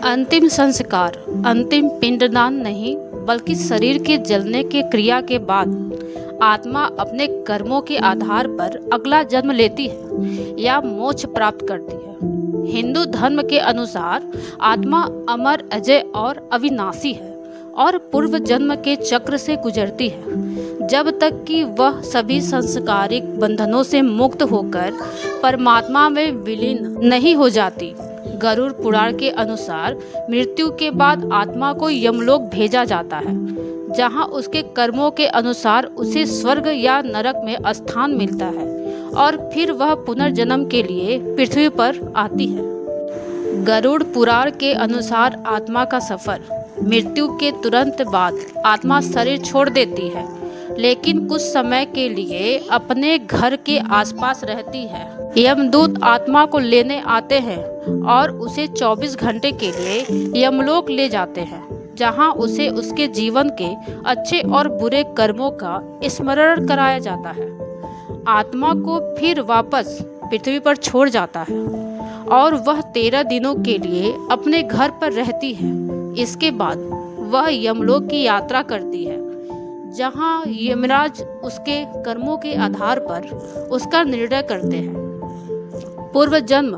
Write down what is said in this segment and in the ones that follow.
अंतिम संस्कार अंतिम पिंडदान नहीं, बल्कि शरीर के जलने के क्रिया के बाद आत्मा अपने कर्मों के आधार पर अगला जन्म लेती है या मोक्ष प्राप्त करती है। हिंदू धर्म के अनुसार आत्मा अमर, अजय और अविनाशी है और पूर्व जन्म के चक्र से गुजरती है जब तक कि वह सभी संस्कारिक बंधनों से मुक्त होकर परमात्मा में विलीन नहीं हो जाती। गरुड़ पुराण के अनुसार मृत्यु के बाद आत्मा को यमलोक भेजा जाता है, जहां उसके कर्मों के अनुसार उसे स्वर्ग या नरक में स्थान मिलता है और फिर वह पुनर्जन्म के लिए पृथ्वी पर आती है। गरुड़ पुराण के अनुसार आत्मा का सफर मृत्यु के तुरंत बाद आत्मा शरीर छोड़ देती है, लेकिन कुछ समय के लिए अपने घर के आसपास रहती है। यमदूत आत्मा को लेने आते हैं और उसे 24 घंटे के लिए यमलोक ले जाते हैं, जहां उसे उसके जीवन के अच्छे और बुरे कर्मों का स्मरण कराया जाता है। आत्मा को फिर वापस पृथ्वी पर छोड़ जाता है और वह 13 दिनों के लिए अपने घर पर रहती है। इसके बाद वह यमलोक की यात्रा करती है, जहां यमराज उसके कर्मों के आधार पर उसका निर्णय करते हैं। पूर्व जन्म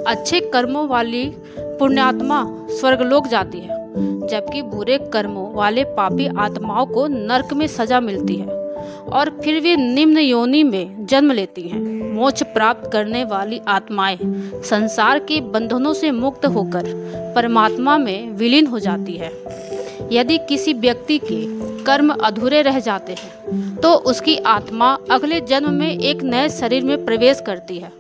अच्छे कर्मों वाली पुण्यात्मा स्वर्गलोक जाती है, जबकि बुरे कर्मों वाले पापी आत्माओं को नरक में सजा मिलती है और फिर वे निम्न योनि में जन्म लेती हैं। मोक्ष प्राप्त करने वाली आत्माएं संसार के बंधनों से मुक्त होकर परमात्मा में विलीन हो जाती है। यदि किसी व्यक्ति के कर्म अधूरे रह जाते हैं तो उसकी आत्मा अगले जन्म में एक नए शरीर में प्रवेश करती है।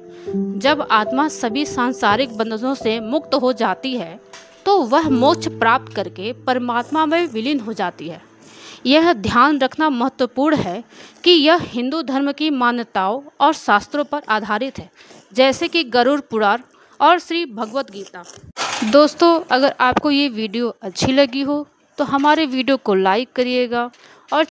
जब आत्मा सभी सांसारिक बंधनों से मुक्त हो जाती है तो वह मोक्ष प्राप्त करके परमात्मा में विलीन हो जाती है। यह ध्यान रखना महत्वपूर्ण है कि यह हिंदू धर्म की मान्यताओं और शास्त्रों पर आधारित है, जैसे कि गरुड़ पुराण और श्री भगवत गीता। दोस्तों, अगर आपको ये वीडियो अच्छी लगी हो तो हमारे वीडियो को लाइक करिएगा